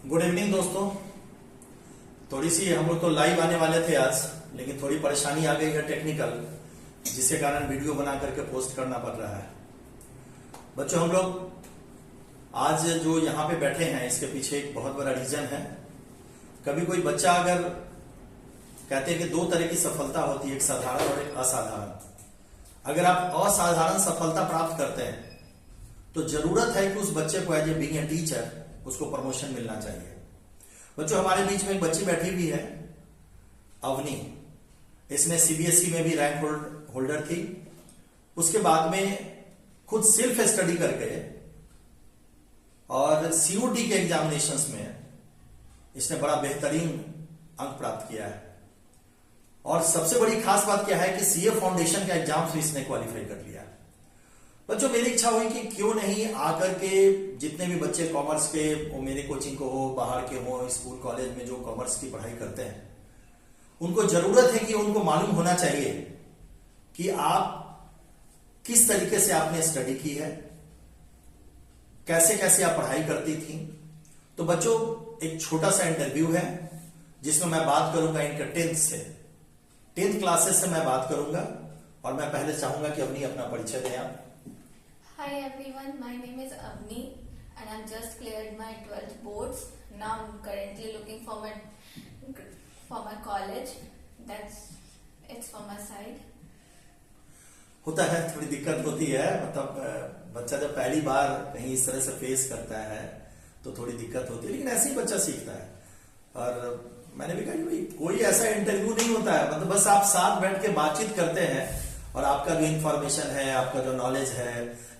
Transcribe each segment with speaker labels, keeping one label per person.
Speaker 1: Good evening दोस्तों। थोड़ी सी हम लोग तो लाइव आने वाले थे आज, लेकिन थोड़ी परेशानी आ गई है टेक्निकल, जिसके कारण वीडियो बना करके पोस्ट करना पड़ रहा है। बच्चों, हम लोग आज जो यहाँ पे बैठे हैं इसके पीछे एक बहुत बड़ा रीजन है। कभी कोई बच्चा अगर कहते हैं कि दो तरह की सफलता होती है, एक साधारण और एक असाधारण। अगर आप असाधारण सफलता प्राप्त करते हैं तो जरूरत है कि उस बच्चे को as a being a teacher उसको प्रमोशन मिलना चाहिए। बच्चों, हमारे बीच में एक बच्ची बैठी हुई है, अवनी। इसने सीबीएसई में भी रैंक होल्डर थी। उसके बाद में खुद सेल्फ स्टडी करके और सीयूटी के एग्जामिनेशंस में इसने बड़ा बेहतरीन अंक प्राप्त किया है। और सबसे बड़ी खास बात क्या है कि सीए फाउंडेशन के एग्जाम से इसने क्वालिफाई कर लिया। बच्चों, मेरी इच्छा हुई कि क्यों नहीं आकर के जितने भी बच्चे कॉमर्स के, वो मेरे कोचिंग को हो, बाहर के हो, स्कूल कॉलेज में जो कॉमर्स की पढ़ाई करते हैं, उनको जरूरत है कि उनको मालूम होना चाहिए कि आप किस तरीके से आपने स्टडी की है, कैसे कैसे आप पढ़ाई करती थी। तो बच्चों, एक छोटा सा इंटरव्यू है जिसमें मैं बात करूंगा इनके 10th क्लासेस से मैं बात करूंगा। और मैं पहले चाहूंगा कि अपनी अपना परिचय दें आप।
Speaker 2: Hi everyone, my name is Avni and I've just cleared my 12th boards. Now I'm currently looking for my college. It's from my side.
Speaker 1: होता है, थोड़ी दिक्कत होती है, मतलब बच्चा जब पहली बार कहीं इस तरह से फेस करता है तो थोड़ी दिक्कत होती है, लेकिन ऐसे ही बच्चा सीखता है। और मैंने भी कहा भाई कोई ऐसा इंटरव्यू नहीं होता है, मतलब बस आप साथ बैठ के बातचीत करते हैं और आपका जो इंफॉर्मेशन है, आपका जो नॉलेज है,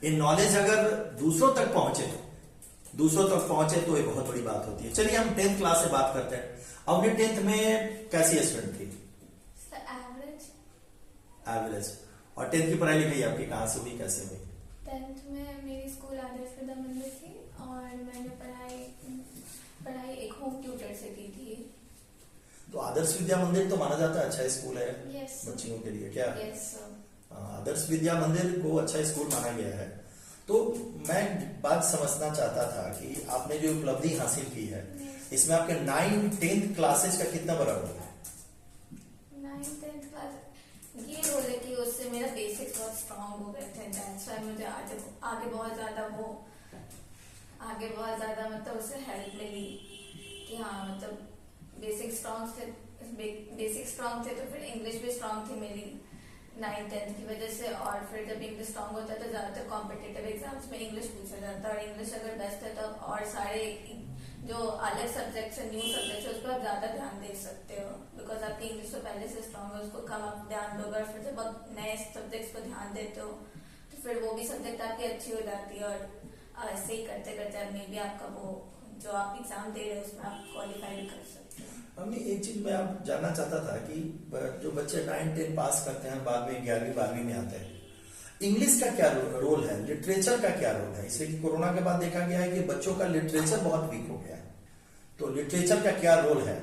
Speaker 1: इन नॉलेज अगर दूसरों तक पहुंचे तो ये बहुत बड़ी बात होती है। चलिए हम 10th क्लास से बात करते हैं। अपने 10th में कैसी स्टूडेंट थी? एवरेज। और 10th की पढ़ाई लिखाई आपकी कहाँ से हुई, कैसे हुई?
Speaker 2: 10th में मेरी स्कूल आदर्श विद्या मंदिर थी और मैंने पढ़ाई एक होम ट्यूटर से की थी।
Speaker 1: तो आदर्श विद्या मंदिर तो माना जाता है अच्छा स्कूल है।
Speaker 2: yes,
Speaker 1: बच्चियों के लिए, क्या?
Speaker 2: yes,
Speaker 1: आदर्श विद्या मंदिर को अच्छा स्कूल माना गया है। तो मैं बात समझना चाहता था कि आपने जो उपलब्धि हासिल की है, इसमें आपके 9th 10th क्लासेस का कितना बड़ा रोल है?
Speaker 2: 9th 10th क्लास ये रोल है कि उससे मेरा बेसिक्स बहुत स्ट्रांग हो गए थे। दैट्स व्हाई मुझे आगे बहुत ज्यादा मतलब उससे हेल्प मिली कि हाँ, मतलब बेसिक स्ट्रांग थे तो फिर इंग्लिश भी स्ट्रांग थी मेरी 9th 10th की वजह से। और फिर जब इंग्लिश स्ट्रांग होता है तो ज्यादातर कॉम्पिटिटिव एग्जाम्स में इंग्लिश पूछा जाता है, और इंग्लिश अगर बेस्ट है तो और सारे जो अलग सब्जेक्ट्स है, न्यू सब्जेक्ट्स है, उस पर आप ज्यादा ध्यान दे सकते हो, बिकॉज आपकी इंग्लिश तो पहले से स्ट्रांग है, उसको कम आप ध्यान दोगे। और फिर जब आप नए सब्जेक्ट्स पर ध्यान देते हो तो फिर वो भी सब्जेक्ट आपकी अच्छी हो जाती है। और ऐसे ही करते करते मे भी आपका वो जो आप एग्जाम दे रहे हो उसमें आप क्वालिफाई भी कर सकते हो।
Speaker 1: हमने एक चीज मैं आप जानना चाहता था कि जो बच्चे 9th 10th पास करते हैं, बाद में 11वीं 12वीं में आते हैं, इंग्लिश का क्या रोल है, लिटरेचर का क्या रोल है? इसलिए कि कोरोना के बाद देखा गया है कि बच्चों का लिटरेचर बहुत वीक हो गया है, तो लिटरेचर का क्या रोल है?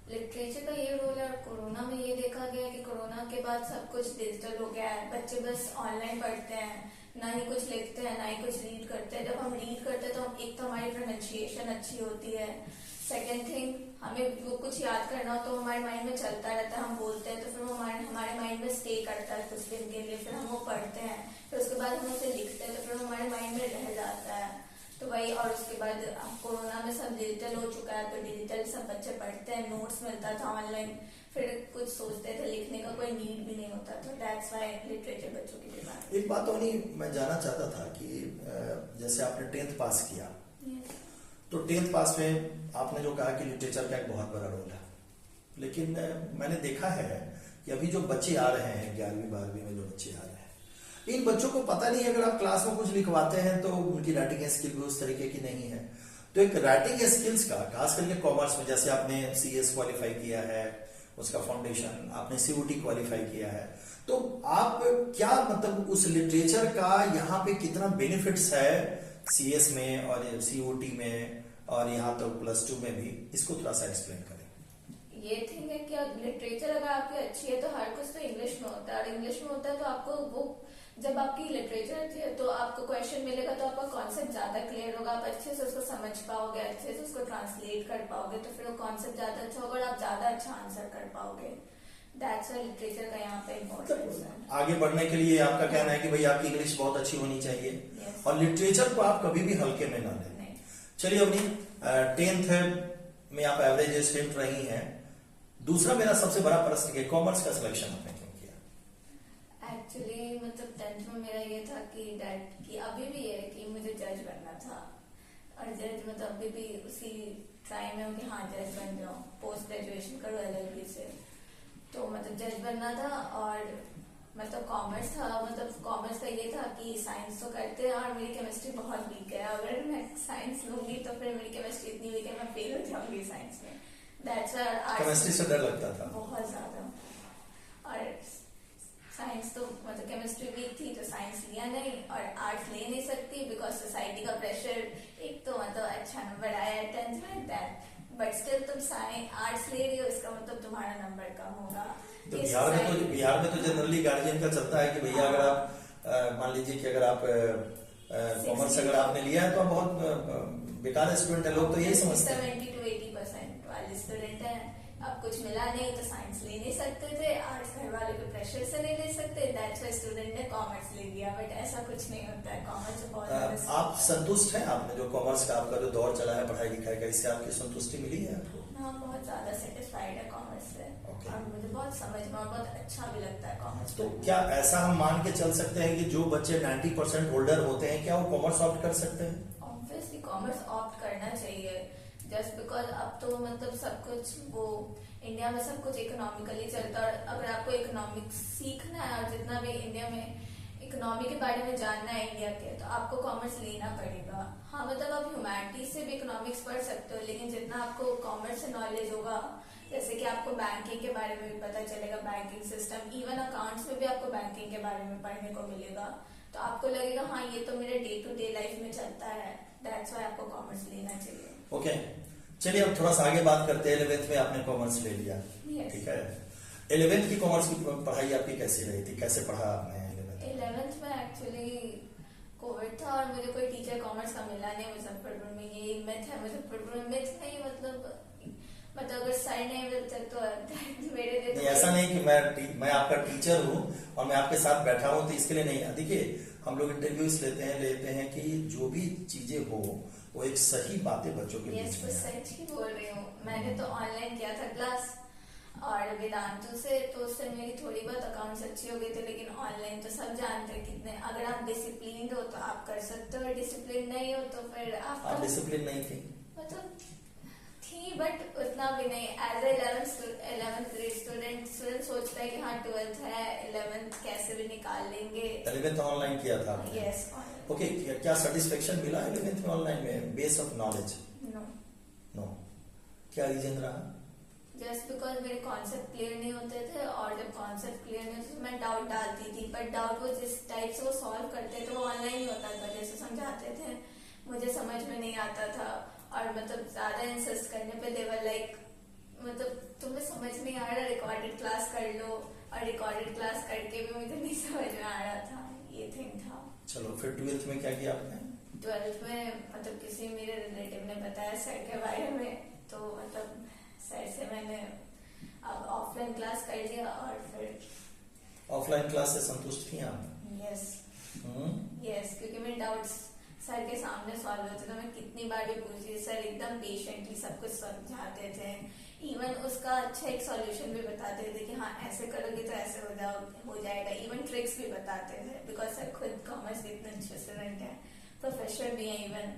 Speaker 2: लिटरेचर का ये रोल है। और कोरोना में ये देखा गया कि कोरोना के बाद सब कुछ डिजिटल हो गया है, बच्चे बस ऑनलाइन पढ़ते हैं, ना ही कुछ लिखते हैं, ना ही कुछ रीड करते हैं। जब हम रीड करते हैं तो एक तो हमारी प्रोनाउंसिएशन अच्छी होती है, सेकेंड थिंग हमें वो कुछ याद करना हो तो हमारे माइंड में चलता रहता है, हम बोलते हैं तो फिर वो हमारे माइंड में स्टे करता है कुछ दिन के लिए, फिर हम वो पढ़ते हैं, फिर उसके बाद हम उसे लिखते हैं तो फिर वो हमारे माइंड में रह जाता है। तो वही, और उसके बाद कोरोना में सब डिजिटल हो चुका है, तो डिजिटल सब बच्चे पढ़ते हैं, नोट्स मिलता था ऑनलाइन, फिर कुछ सोचते थे, लिखने का कोई नीड भी नहीं होता। तो दैट्स व्हाई लिटरेचर बच्चों की डिमांड।
Speaker 1: एक बात और नहीं, मैं जानना चाहता था कि जैसे आपने 10th पास किया, तो 10th पास में आपने जो कहा कि लिटरेचर का एक बहुत बड़ा रोल है, लेकिन मैंने देखा है कि अभी जो बच्चे आ रहे हैं 11वीं 12वीं में, जो बच्चे आ रहे हैं, इन बच्चों को पता नहीं, अगर आप क्लास में कुछ लिखवाते हैं तो उनकी राइटिंग स्किल भी उस तरीके की नहीं है। तो एक राइटिंग स्किल्स का, खास करके कॉमर्स में, जैसे आपने सीएस क्वालिफाई किया है, उसका फाउंडेशन आपने सीयूटी क्वालिफाई किया है, तो आप क्या मतलब उस लिटरेचर का यहाँ पे कितना बेनिफिट्स है सीएस में और सीयूटी में और यहाँ तो +2 में भी, इसको थोड़ा सा एक्सप्लेन करें।
Speaker 2: ये थिंग है कि लिटरेचर अगर आपकी अच्छी है तो हर कुछ तो इंग्लिश में होता है, और इंग्लिश में होता है तो आपको वो जब आपकी लिटरेचर थी तो आपको क्वेश्चन मिलेगा तो आपका कॉन्सेप्ट ज्यादा क्लियर होगा, आप अच्छे से उसको समझ पाओगे, अच्छे से उसको ट्रांसलेट कर पाओगे, तो फिर वो कॉन्सेप्ट ज्यादा अच्छा होगा और आप ज्यादा अच्छा आंसर कर पाओगे। दैट्स व्हाई लिटरेचर का यहाँ पे इम्पोर्टेंस है।
Speaker 1: आगे बढ़ने के लिए आपका कहना है कि भाई आपकी इंग्लिश बहुत अच्छी होनी चाहिए।
Speaker 2: Yes.
Speaker 1: और लिटरेचर को आप कभी भी हल्के में ना लें।
Speaker 2: नहीं।
Speaker 1: चलिए अपनी 10th में आप एवरेज स्टूडेंट रही हैं। दूसरा मेरा सबसे बड़ा प्रश्न है, कॉमर्स का सिलेक्शन आपने क्यों किया?
Speaker 2: एक्चुअली मतलब 10th में मेरा ये था कि डैड की अभी भी है कि मुझे जज बनना था, और जज मतलब अभी भी उसी ट्राई में हूँ कि हाँ जज बन जाऊँ, पोस्ट ग्रेजुएशन करूँ LLB से, तो मतलब जज बनना था। और मतलब कॉमर्स था, मतलब कॉमर्स का ये था कि साइंस तो करते हैं और मेरी केमिस्ट्री बहुत वीक है, अगर मैं साइंस लूंगी तो फिर मेरी केमिस्ट्री इतनी वीक है मैं फेल हो जाऊंगी साइंस में। दैट्स व्हाई
Speaker 1: केमिस्ट्री से डर लगता था
Speaker 2: बहुत ज्यादा। और साइंस तो मतलब केमिस्ट्री वीक थी तो साइंस लिया नहीं, और आर्ट्स ले नहीं सकती बिकॉज सोसाइटी का प्रेशर, एक तो मतलब अच्छा नंबर आया 10th में दैट, बट स्टिल तुम आर्ट्स ले रही हो इसका मतलब तुम्हारा नंबर कम होगा।
Speaker 1: तो बिहार में तो जनरली गार्जियन का चलता है कि भैया अगर आप मान लीजिए कि अगर आप कॉमर्स अगर आपने लिया है तो आप बहुत बेकार स्टूडेंट है, लोग तो यही समझते हैं।
Speaker 2: 70 to 80% वाले स्टूडेंट हैं, अब कुछ मिला नहीं तो साइंस ले नहीं सकते थे, आर्ट्स घर वालों के प्रेशर से नहीं ले सकते, दैट्स व्हाई स्टूडेंट ने कॉमर्स ले लिया, बट ऐसा कुछ नहीं होता है। कॉमर्स बहुत
Speaker 1: आप संतुष्ट हैं? आपने जो कॉमर्स का आपका जो दौर चला है पढ़ाई लिखाई का, इससे आपकी संतुष्टि मिली है आपको?
Speaker 2: हाँ, बहुत ज्यादा सेटिस्फाइड है कॉमर्स से।
Speaker 1: Okay.
Speaker 2: और मुझे बहुत समझ में और बहुत अच्छा भी लगता है कॉमर्स।
Speaker 1: तो क्या ऐसा हम मान के चल सकते हैं कि जो बच्चे 90% होल्डर होते हैं क्या वो कॉमर्स ऑप्ट कर सकते हैं?
Speaker 2: ऑब्वियसली कॉमर्स ऑप्ट करना चाहिए, जस्ट बिकॉज अब तो मतलब सब कुछ वो इंडिया में सब कुछ इकोनॉमिकली चलता है, और अगर आपको इकोनॉमिक्स सीखना है और जितना भी इंडिया में इकोनॉमी के बारे में जानना है इंडिया के, तो आपको कॉमर्स लेना पड़ेगा। हाँ मतलब आप ह्यूमैनिटीज से भी इकोनॉमिक्स पढ़ सकते हो, लेकिन जितना आपको कॉमर्स से नॉलेज होगा, जैसे कि आपको बैंकिंग के बारे में भी पता चलेगा, बैंकिंग सिस्टम, इवन अकाउंट्स में भी आपको बैंकिंग के बारे में पढ़ने को मिलेगा, तो आपको लगेगा हाँ ये तो मेरे डे टू डे लाइफ में चलता है। दैट्स व्हाई आपको कॉमर्स लेना चाहिए।
Speaker 1: ओके, चलिए अब थोड़ा सा आगे बात करते हैं। 11th में आपने कॉमर्स ले लिया, ठीक है। 11th की कॉमर्स की पढ़ाई आपकी कैसी रही थी, कैसे पढ़ा आपने
Speaker 2: 11th में? एक्चुअली कोविड था और मुझे कोई टीचर कॉमर्स का मिला नहीं मुजफ्फरपुर में। ये मिथ है मुजफ्फरपुर में, मिथ नहीं मतलब अगर सर नहीं मिलते तो मेरे लिए
Speaker 1: नहीं, ऐसा नहीं कि मैं आपका टीचर हूँ और मैं आपके साथ बैठा हूँ तो इसके लिए नहीं। देखिए हम लोग इंटरव्यूज लेते हैं कि जो भी चीजें हो वो एक सही बातें बच्चों के बीच में।
Speaker 2: सच ही बोल रही हूँ। मैंने तो ऑनलाइन किया था क्लास और वेदांतु से, तो उससे मेरी थोड़ी बहुत अकाउंट्स अच्छी हो गई थी, लेकिन ऑनलाइन तो सब जानते हैं कितने, अगर आप डिसिप्लिन हो तो आप कर सकते हो, डिसिप्लिन नहीं हो तो फिर
Speaker 1: आप डिसिप्लिन नहीं थी?
Speaker 2: मतलब थी बट उतना भी नहीं। As a 11th grade student सोचता है कि हाँ 12th है, 11th कैसे भी निकाल लेंगे।
Speaker 1: 11th ऑनलाइन किया था?
Speaker 2: यस।
Speaker 1: ओके, क्या सेटिस्फेक्शन मिला 11th में ऑनलाइन में बेस ऑफ नॉलेज? नो। क्या रीजन रहा?
Speaker 2: जस्ट बिकॉज मेरे कॉन्सेप्ट क्लियर नहीं होते थे, और जब कॉन्सेप्ट क्लियर नहीं होते तो मैं डाउट डालती थी, बट डाउट वो जिस टाइप से वो सॉल्व करते थे वो ऑनलाइन ही होता था, जैसे समझाते थे मुझे समझ में नहीं आता था, और मतलब ज्यादा इंसिस्ट करने पे देवर लाइक मतलब तुम्हें समझ नहीं आ रहा, रिकॉर्डेड क्लास कर लो, और रिकॉर्डेड क्लास करके भी मुझे नहीं समझ में आ रहा था, ये थिंग था।
Speaker 1: चलो फिर 12th में क्या किया आपने?
Speaker 2: 12th में मतलब किसी मेरे रिलेटिव ने बताया सर के बारे में, तो मतलब सर से मैंने अब ऑफलाइन क्लास कर लिया, और फिर
Speaker 1: ऑफलाइन क्लास से संतुष्ट थी आप?
Speaker 2: यस क्योंकि मेरे डाउट्स सर के सामने सॉल्व होते थे। मैं कितनी बार भी पूछी, सर एकदम पेशेंटली सब कुछ समझाते थे, इवन उसका अच्छा एक सॉल्यूशन भी बताते थे कि हाँ ऐसे करोगे तो ऐसे हो जाएगा, इवन ट्रिक्स भी बताते थे, बिकॉज सर खुद कॉमर्स के इतने अच्छे स्टूडेंट हैं, प्रोफेसर भी हैं इवन,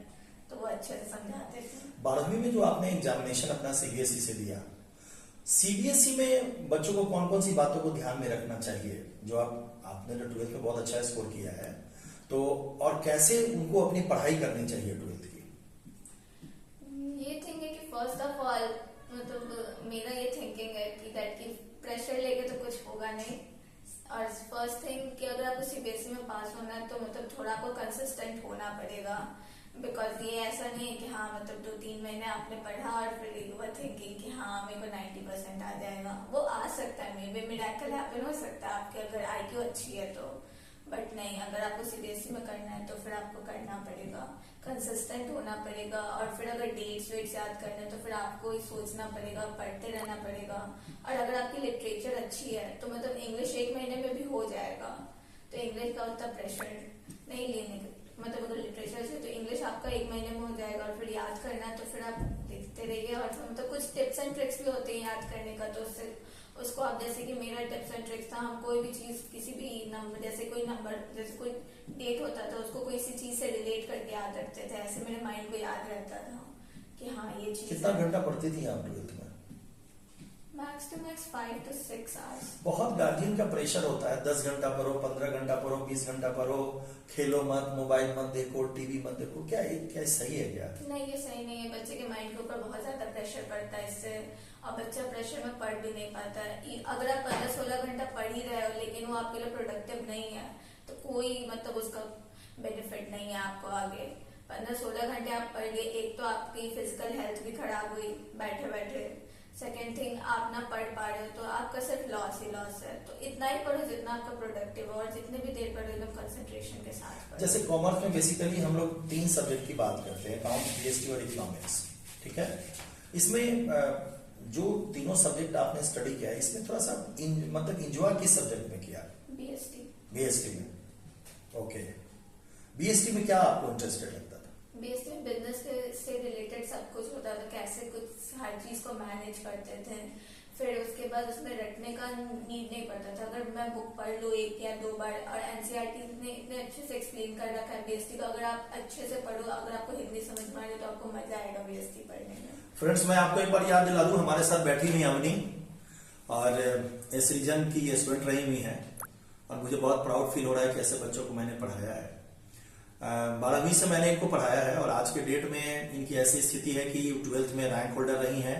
Speaker 2: तो वो अच्छे से समझाते थे।
Speaker 1: 12वीं में जो आपने एग्जामिनेशन अपना सीबीएसई से दिया, सीबीएसई में बच्चों को कौन कौन सी बातों को ध्यान में रखना चाहिए, जो आपने जो 12th में बहुत अच्छा स्कोर किया है, तो और कैसे उनको अपनी पढ़ाई करनी चाहिए 12th की?
Speaker 2: ये थिंक है कि फर्स्ट ऑफ ऑल मतलब मेरा ये थिंकिंग है कि दैट की प्रेशर लेके तो कुछ होगा नहीं, और फर्स्ट थिंग कि अगर आपको सीबीएसई में पास होना है तो मतलब थोड़ा आपको कंसिस्टेंट होना पड़ेगा, बिकॉज ये ऐसा नहीं है कि हाँ मतलब 2-3 महीने आपने पढ़ा और फिर यू वर थिंकिंग कि हाँ मेरे को 90% आ जाएगा। वो आ सकता है, मे बी मिरेकल हैपन हो सकता है आपके अगर आईक्यू अच्छी है तो, बट नहीं, अगर आपको सीबीएसई में करना है तो फिर आपको करना पड़ेगा, कंसिस्टेंट होना पड़ेगा, और फिर अगर डेट्स वेट्स याद करना है तो फिर आपको ही सोचना पड़ेगा, पढ़ते रहना पड़ेगा। और अगर आपकी लिटरेचर अच्छी है तो मतलब इंग्लिश 1 महीने में भी हो जाएगा, तो इंग्लिश का उतना प्रेशर नहीं लेने का, मतलब अगर लिटरेचर से तो इंग्लिश आपका 1 महीने में हो जाएगा। और फिर याद करना है तो फिर आप देखते रहिए, और मतलब कुछ टिप्स एंड ट्रिक्स भी होते हैं याद करने का, तो उसको आप, जैसे कि मेरा टिप्स एंड ट्रिक्स था, हम कोई भी चीज, किसी भी नंबर, जैसे कोई नंबर, जैसे कोई डेट होता था उसको कोई सी चीज से रिलेट करके याद रखते थे, ऐसे मेरे माइंड को याद रहता था कि हाँ ये चीज।
Speaker 1: कितना घंटा पढ़ती थी आप 12th में?
Speaker 2: Max to max 5 to 6 hours।
Speaker 1: बहुत गार्जियन का प्रेशर होता है, 10 घंटा पढ़ो, 15 घंटा पढ़ो, 20 घंटा पढ़ो, खेलो मत, मोबाइल मत देखो, टीवी मत देखो। क्या सही है क्या?
Speaker 2: नहीं, ये सही नहीं है। बच्चे के माइंड के ऊपर बहुत ज्यादा प्रेशर पड़ता है इससे, और बच्चा प्रेशर में पढ़ भी नहीं पाता है। अगर आप 15-16 घंटा पढ़ ही रहे हो लेकिन वो आपके लिए प्रोडक्टिव नहीं है तो कोई मतलब उसका बेनिफिट नहीं है आपको आगे। 15-16 घंटे आप पढ़ लिए, एक तो आपकी फिजिकल हेल्थ भी खराब हुई बैठे बैठे, सेकेंड थिंग आप ना पढ़ पा रहे हो तो आपका सिर्फ लॉस ही लॉस है। तो इतना ही पढ़ो जितना आपका प्रोडक्टिव हो, और जितने भी देर पढ़ो एकदम कंसंट्रेशन के साथ पढ़ो।
Speaker 1: जैसे कॉमर्स में बेसिकली हम लोग 3 सब्जेक्ट की बात करते हैं, अकाउंट्स, बीएसटी और इकोनॉमिक्स, ठीक है। इसमें जो तीनों सब्जेक्ट आपने स्टडी किया है, इसमें थोड़ा सा मतलब इंजॉय किस सब्जेक्ट में किया? बीएसटी में। ओके, बीएसटी में क्या आपको इंटरेस्टेड लगता था?
Speaker 2: बीएसटी में बिजनेस से रिलेटेड सब कुछ होता था, कैसे कुछ हर चीज को मैनेज करते थे। फिर उसके बाद उसमें रटने का नीड नहीं पड़ता था, अगर मैं बुक पढ़ लूँ 1 या 2 बार, और एनसीईआरटी ने इतने अच्छे से एक्सप्लेन कर रखा है बीएसटी का, अगर आप अच्छे से पढ़ो, अगर आपको हिंदी समझ में आ रही है तो आपको मजा आएगा बीएसटी पढ़ने में।
Speaker 1: फ्रेंड्स, मैं आपको एक बार याद दिला दूं, हमारे साथ बैठी हुई अवनी, और इस रीजन की ये स्टूडेंट रही हुई है, और मुझे बहुत प्राउड फील हो रहा है कि ऐसे बच्चों को मैंने पढ़ाया है। 12वीं से मैंने इनको पढ़ाया है, और आज के डेट में इनकी ऐसी स्थिति है कि 12th में रैंक होल्डर रही हैं।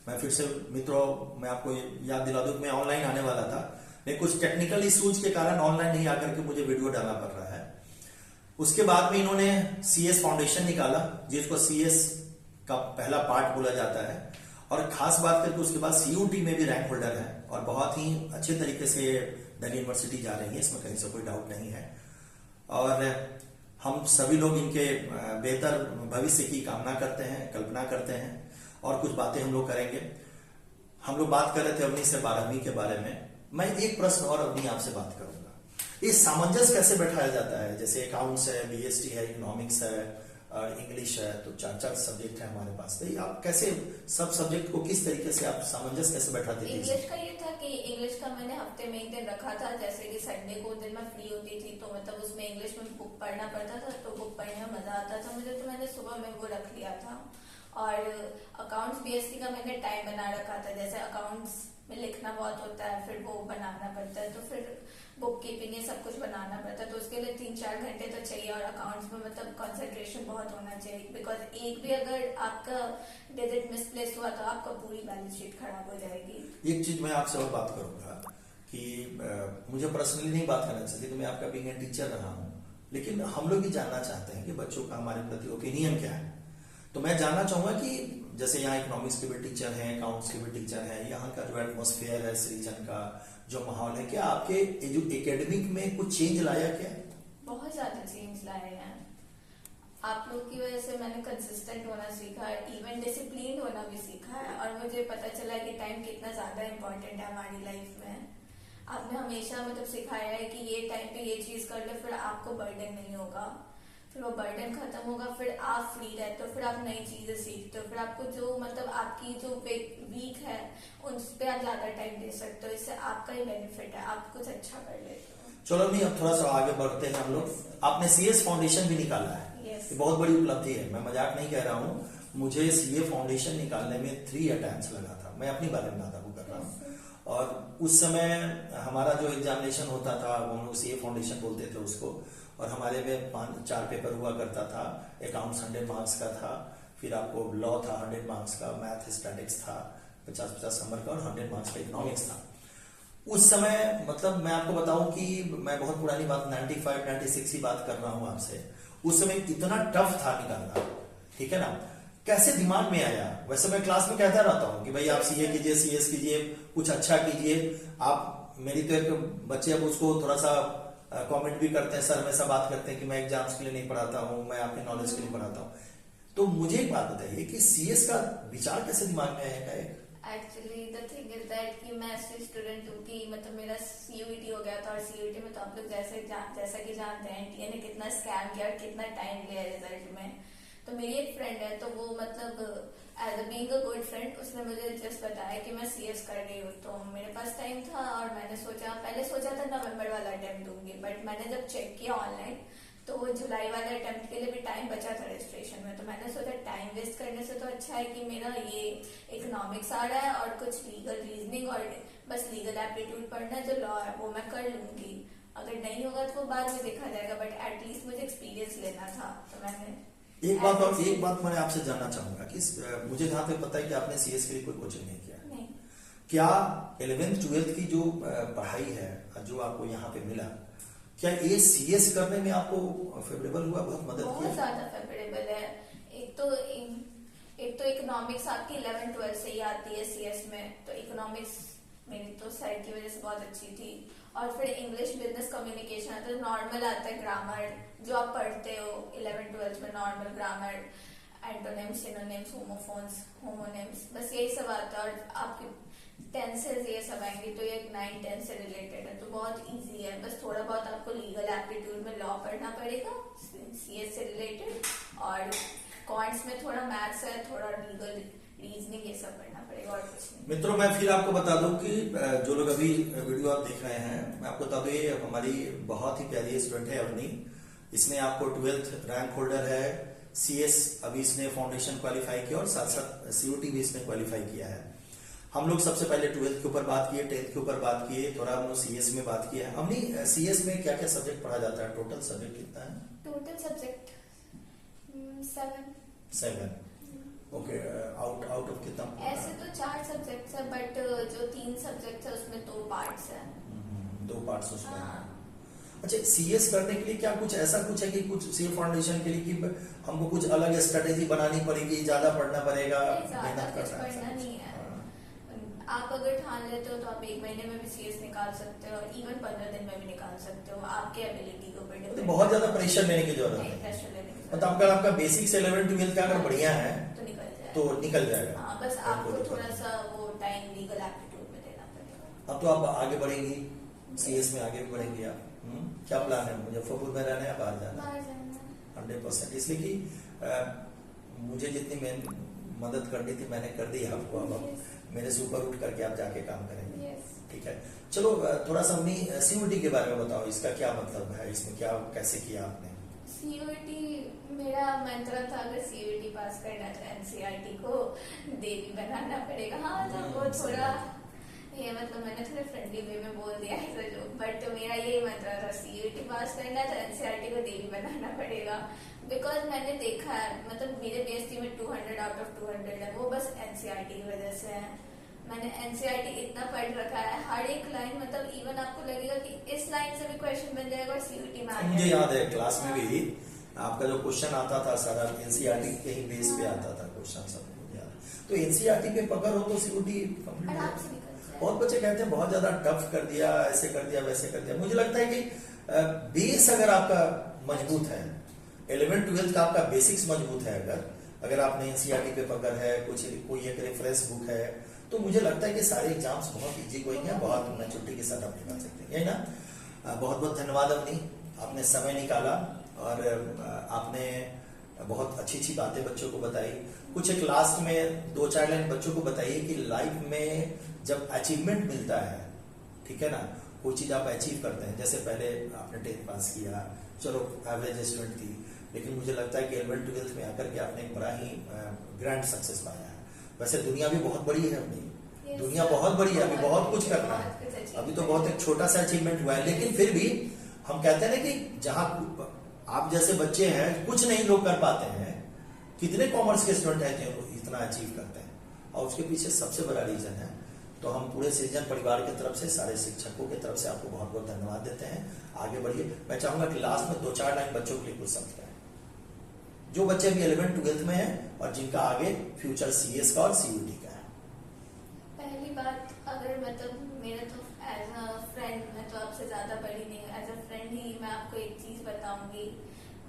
Speaker 1: मैं फिर से मित्रों, मैं आपको याद दिला दूं कि मैं ऑनलाइन आने वाला था, लेकिन कुछ टेक्निकल इश्यूज के कारण ऑनलाइन नहीं आकर के मुझे वीडियो डालना पड़ रहा है। उसके बाद में इन्होंने सीएस फाउंडेशन निकाला, जिसको सीएस का पहला पार्ट बोला जाता है, और खास बात करके उसके बाद सीयूटी में भी रैंक होल्डर है, और बहुत ही अच्छे तरीके से दिल्ली यूनिवर्सिटी जा रही है, इसमें कहीं से कोई डाउट नहीं है। और हम सभी लोग इनके बेहतर भविष्य की कामना करते हैं, कल्पना करते हैं, और कुछ बातें हम लोग करेंगे। हम लोग बात कर रहे थे अवनी से 12वीं के बारे में। मैं एक प्रश्न और अवनी आपसे बात करूंगा, ये सामंजस्य कैसे बैठाया जाता है? जैसे अकाउंट्स है, बीएसटी है, इकोनॉमिक्स है, इंग्लिश है, तो 4 सब्जेक्ट है हमारे पास, तो आप कैसे सब सब्जेक्ट को किस तरीके से आप सामंजस्य कैसे बैठाते थे?
Speaker 2: इंग्लिश का ये था कि इंग्लिश का मैंने हफ्ते में 1 दिन रखा था, जैसे कि संडे को दिन में फ्री होती थी तो मतलब उसमें इंग्लिश में बुक पढ़ना पड़ता था, तो बुक पढ़ने में मजा आता था मुझे, तो मैंने सुबह में वो रख लिया था। और अकाउंट्स बीएसटी का मैंने टाइम बना रखा था, जैसे अकाउंट्स में लिखना बहुत होता है, फिर वो बनाना पड़ता है, तो फिर बुक कीपिंग ये सब कुछ बनाना पड़ता है, तो उसके लिए 3-4 घंटे तो चाहिए। और अकाउंट्स में मतलब कंसंट्रेशन बहुत होना चाहिए, बिकॉज एक भी अगर आपका डिजिट मिसप्लेस हुआ तो आपका पूरी बैलेंस शीट खराब हो जाएगी।
Speaker 1: एक चीज मैं आपसे और बात करूंगा कि मुझे पर्सनली नहीं बात करना चाहिए, तो मैं आपका बीइंग ए टीचर रहा हूं, लेकिन हम लोग भी जानना चाहते हैं कि बच्चों का हमारे प्रति ओपिनियन क्या है। तो मैं जानना चाहूंगा कि जैसे यहाँ इकोनॉमिक्स के भी टीचर हैं, अकाउंट्स के भी टीचर हैं, यहाँ का जो एटमोस्फेयर है, इस रीजन का जो माहौल है, क्या आपके एकेडमिक में कुछ चेंज लाया क्या?
Speaker 2: बहुत ज्यादा चेंज लाए हैं। आप लोग की वजह से मैंने कंसिस्टेंट होना सीखा है, इवन डिसिप्लिन होना भी सीखा है, और मुझे पता चला कि टाइम कितना ज्यादा इम्पोर्टेंट है हमारी लाइफ में। आपने हमेशा मतलब सिखाया है कि ये टाइम पे ये चीज कर लो, फिर आपको बर्डन नहीं होगा, फिर वो बर्डन खत्म होगा, फिर आप फ्री रहते हो, फिर आप नई चीजें सीखते हो, फिर आपको जो मतलब आपकी जो वीक है उन पे आप ज्यादा टाइम दे सकते हो, इससे आपका ही बेनिफिट है, आप कुछ अच्छा कर लेते हो।
Speaker 1: चलो नहीं, अब थोड़ा सा आगे बढ़ते हैं हम लोग। आपने सीएस फाउंडेशन भी निकाला है,
Speaker 2: yes.
Speaker 1: ये बहुत बड़ी उपलब्धि है, मैं मजाक नहीं कह रहा हूँ। मुझे सीए फाउंडेशन निकालने में 3 अटेम्प्ट्स लगा था, मैं अपनी बारे में बात कर रहा हूँ। और उस समय हमारा जो एग्जामिनेशन होता था वो हम लोग सीए फाउंडेशन बोलते थे उसको, और हमारे में 5-4 पेपर हुआ करता था। अकाउंट्स 100 मार्क्स का था, फिर आपको लॉ था 100 मार्क्स का, मैथ स्टैटिक्स था 50-50 नंबर का, और 100 मार्क्स का इकोनॉमिक्स था। उस समय मतलब मैं आपको बताऊं कि मैं बहुत पुरानी बात 95-96 की बात कर रहा हूं आपसे, उस समय इतना टफ था निकालना, ठीक है ना। कैसे दिमाग में आया? वैसे मैं क्लास में कहता रहता हूँ कि भाई आप सीए कीजिए, सीएस कीजिए, कुछ अच्छा कीजिए। आप मेरी तो एक बच्चे अब उसको थोड़ा सा कमेंट भी करते हैं, सर हमेशा बात करते हैं कि मैं एग्जाम्स के लिए नहीं पढ़ाता हूँ, मैं आपके नॉलेज के लिए पढ़ाता हूँ। तो मुझे एक बात बताइए कि सीएस का विचार कैसे दिमाग में आएगा?
Speaker 2: Actually the thing is that कि मैं ऐसी स्टूडेंट हूँ कि मतलब मेरा सीयूईटी हो गया था, और सीयूईटी में तो आप लोग जैसा कि जानते हैं एनटीए ने कितना स्कैम किया और कितना टाइम लिया रिजल्ट में। तो मेरी एक फ्रेंड है, तो वो मतलब as a being a good friend उसने मुझे जस्ट बताया कि मैं सीएस कर रही हूँ। तो मेरे पास टाइम था और मैंने पहले सोचा था नवंबर वाला अटेम्प्ट दूंगी, बट मैंने जब चेक किया ऑनलाइन तो वो जुलाई वाले अटेम्प्ट के लिए भी टाइम बचा था रजिस्ट्रेशन में। तो मैंने सोचा टाइम वेस्ट करने से तो अच्छा है कि मेरा ये इकोनॉमिक्स आ रहा है और कुछ लीगल रीजनिंग और बस लीगल एप्टीट्यूड पढ़ना है, जो लॉ है वो मैं कर लूंगी। अगर नहीं होगा तो बाद में देखा जाएगा, बट एटलीस्ट मुझे एक्सपीरियंस लेना था। तो मैंने
Speaker 1: एक बात मैं आपसे जानना चाहूंगा कि मुझे जहां तक पता है कि आपने सीएस के लिए कोई कोचिंग नहीं किया।
Speaker 2: नहीं।
Speaker 1: क्या 11th 12th की जो पढ़ाई है जो आपको यहाँ पे मिला, क्या ये सीएस करने में आपको फेवरेबल हुआ, बहुत मदद किया?
Speaker 2: बहुत ज्यादा फेवरेबल है। एक तो इकोनॉमिक्स आपकी 11 12 से ही आती है सीएस में, तो इकोनॉमिक्स मेरी तो साइड की वजह से बहुत अच्छी थी। और फिर इंग्लिश बिजनेस कम्युनिकेशन आता है, नॉर्मल आता है ग्रामर जो आप पढ़ते हो 11 12 में, normal grammar, antonyms, synonyms, homophones, homonyms, बस यही सब आता है। और आपके टेंसेस ये सब आएंगे, तो ये 9 10 से रिलेटेड है, तो बहुत इजी है। बस थोड़ा बहुत आपको लीगल एप्टीट्यूड में लॉ पढ़ना पड़ेगा सीएस से रिलेटेड, और कॉन्ट्स में थोड़ा मैथ्स है, थोड़ा लीगल रीजनिंग, ये सब पढ़ना पड़ेगा और कुछ नहीं।
Speaker 1: मित्रों, मैं फिर आपको बता दूं कि जो लोग अभी वीडियो आप देख रहे हैं, मैं आपको बता दूं हमारी बहुत ही प्यारी स्टूडेंट है अवनी। इसने आपको 12th रैंक होल्डर है, सीएस अभी इसने फाउंडेशन क्वालिफाई किया और साथ साथ सीयूटी भी इसने क्वालिफाई किया है। हम लोग सबसे पहले 12th के ऊपर बात किए, 10th के ऊपर बात किए, थोड़ा हम लोग सीएस में बात किया है। हमने सीएस में क्या क्या सब्जेक्ट पढ़ा जाता है? टोटल सब्जेक्ट कितना है?
Speaker 2: Total subject
Speaker 1: 7। Okay, out of कितना?
Speaker 2: ऐसे तो 4 सब्जेक्ट्स है, बट जो 3 सब्जेक्ट्स है उसमें 2 पार्ट्स है।
Speaker 1: 2 पार्ट्स उसमें।
Speaker 2: हाँ।
Speaker 1: अच्छा, सीएस करने के लिए क्या कुछ ऐसा कुछ है कि कुछ सीए फाउंडेशन के लिए कि हमको कुछ अलग स्ट्रेटेजी बनानी पड़ेगी, ज्यादा पढ़ना पड़ेगा,
Speaker 2: मेहनत करना नहीं है। आप अगर ठान लेते हो तो आप 1 महीने में भी सीएस निकाल सकते हो, और इवन 15 दिन में भी निकाल सकते हो, आपके एबिलिटी के ऊपर डिपेंड।
Speaker 1: बहुत ज्यादा प्रेशर लेने की जरूरत
Speaker 2: नहीं,
Speaker 1: है।
Speaker 2: प्रेशर लेने की
Speaker 1: मतलब अगर आपका बेसिक से 11 12 का अगर बढ़िया है तो निकल जाएगा।
Speaker 2: हाँ, बस आपको थोड़ा सा वो टाइम लीगल एप्टीट्यूड में देना पड़ेगा।
Speaker 1: अब तो आप आगे बढ़ेंगी, सीएस में आगे भी बढ़ेंगी आप। क्या प्लान है? मुजफ्फरपुर में रहना है या बाहर जाना? 100%। इसलिए कि मुझे जितनी मदद करनी थी मैंने कर दी आपको, अब मेरे से ऊपर उठ करके आप जाके काम करेंगे। ठीक है, चलो थोड़ा सा अपनी सीयूटी के बारे में बताओ, इसका क्या मतलब है, इसमें क्या कैसे किया आपने?
Speaker 2: सीयूटी मेरा मंत्र था, अगर सीयूटी पास करना तो एनसीईआरटी को देवी बनाना पड़ेगा। हाँ, तो वो थोड़ा ये मतलब मैंने थोड़ा फ्रेंडली वे में बोल दिया ऐसा जो, बट मेरा यही मंत्र था, सीयूटी पास करना तो एनसीईआरटी को देवी बनाना पड़ेगा। बिकॉज मैंने देखा है, मतलब मेरे बीएससी में 200 आउट ऑफ 200 है, वो बस एनसीईआरटी की वजह से है। मैंने एनसीईआरटी इतना पढ़ रखा है, हर एक लाइन, मतलब इवन आपको लगेगा कि इस लाइन से भी क्वेश्चन बन जाएगा, और सीयूटी में
Speaker 1: मुझे याद है क्लास में भी आपका जो क्वेश्चन आता था सारा एनसीईआरटी के ही बेस पे आता था क्वेश्चन सब। तो एनसीईआरटी पे पकड़ हो तो सीयूटी
Speaker 2: आराम से निकल जाए।
Speaker 1: बहुत बच्चे कहते हैं बहुत ज्यादा टफ कर दिया, ऐसे कर दिया, वैसे कर दिया। मुझे लगता है कि बेस अगर आपका मजबूत है, 11 12 का आपका बेसिक्स मजबूत है, अगर आपने एनसीईआरटी पे पकड़ है, कोई एक रेफरेंस बुक है, तो मुझे लगता है कि सारे एग्जाम्स बहुत इजी गोइंग है, बहुत मैच्योरिटी के साथ आप निकाल सकते हैं, यही ना? बहुत बहुत धन्यवाद अपनी, आपने समय निकाला और आपने बहुत अच्छी अच्छी बातें बच्चों को बताई। कुछ एक लास्ट में 2-4 लाइन बच्चों को बताइए कि लाइफ में जब अचीवमेंट मिलता है, ठीक है ना, कोई चीज आप अचीव करते हैं, जैसे पहले आपने 10th पास किया, चलो एवरेज स्टूडेंट थी, लेकिन मुझे लगता है कि 11 12 में आकर के आपने एक बड़ा ही ग्रैंड सक्सेस पाया है। वैसे दुनिया भी बहुत बड़ी है अपनी, दुनिया बहुत बड़ी है, अभी बहुत कुछ करना है, अभी तो बहुत एक छोटा सा अचीवमेंट हुआ है, लेकिन फिर भी हम कहते हैं ना कि जहां आप जैसे बच्चे हैं, कुछ नहीं लोग कर पाते हैं, कितने कॉमर्स के स्टूडेंट हैं जो इतना अचीव करते हैं, और उसके पीछे सबसे बड़ा रीजन है। तो हम पूरे सृजन परिवार की तरफ से, सारे शिक्षकों की तरफ से आपको बहुत बहुत धन्यवाद देते हैं। आगे बढ़िए। मैं चाहूंगा कि लास्ट में 2-4 लाइन बच्चों के लिए कुछ समझाएं, जो बच्चे अभी 11 12 में हैं और जिनका आगे फ्यूचर सीएस का और सीयूटी का है।
Speaker 2: पहली बात, अगर मतलब मेरा तो एज अ फ्रेंड, मैं तो आपसे ज्यादा बड़ी नहीं, एज अ फ्रेंड ही मैं आपको एक चीज बताऊंगी,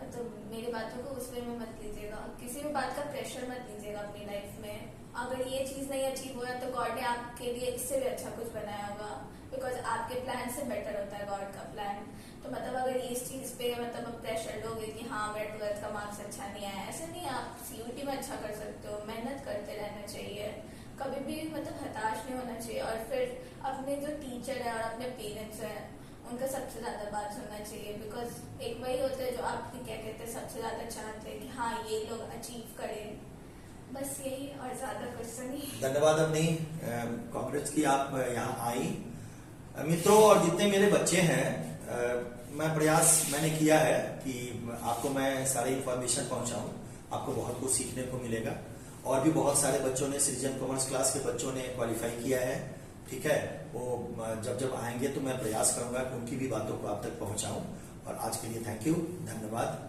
Speaker 2: मतलब मेरी बातों को उस वे में मत लीजिएगा, किसी भी बात का प्रेशर मत लीजिएगा अपनी लाइफ में। अगर ये चीज नहीं अचीव हुआ तो गॉड ने आपके लिए इससे भी अच्छा कुछ बनाया होगा, बिकॉज आपके प्लान से बेटर होता है गॉड का प्लान। तो मतलब अगर इस चीज पे मतलब आप प्रेशर लोगे कि हाँ मेरा 12th का मार्क्स अच्छा नहीं आया, ऐसे नहीं, आप CUT में अच्छा कर सकते हो। मेहनत करते रहना चाहिए, कभी भी मतलब हताश नहीं होना चाहिए। और फिर अपने जो टीचर है और अपने पेरेंट्स हैं उनका सबसे ज्यादा बात सुनना चाहिए, बिकॉज एक वही होते हैं जो आपकी क्या कहते हैं सबसे ज्यादा चाहते हैं कि हाँ ये लोग अचीव करें। बस यही, और ज्यादा कुछ तो नहीं।
Speaker 1: धन्यवाद अवनी, कांग्रेस की आप यहाँ आई। मित्रों और जितने मेरे बच्चे हैं, मैं प्रयास मैंने किया है कि आपको मैं सारी इंफॉर्मेशन पहुंचाऊं, आपको बहुत कुछ सीखने को मिलेगा। और भी बहुत सारे बच्चों ने, सृजन कॉमर्स क्लास के बच्चों ने क्वालिफाई किया है, ठीक है। वो जब आएंगे तो मैं प्रयास करूंगा कि उनकी भी बातों को आप तक पहुंचाऊं। और आज के लिए थैंक यू, धन्यवाद।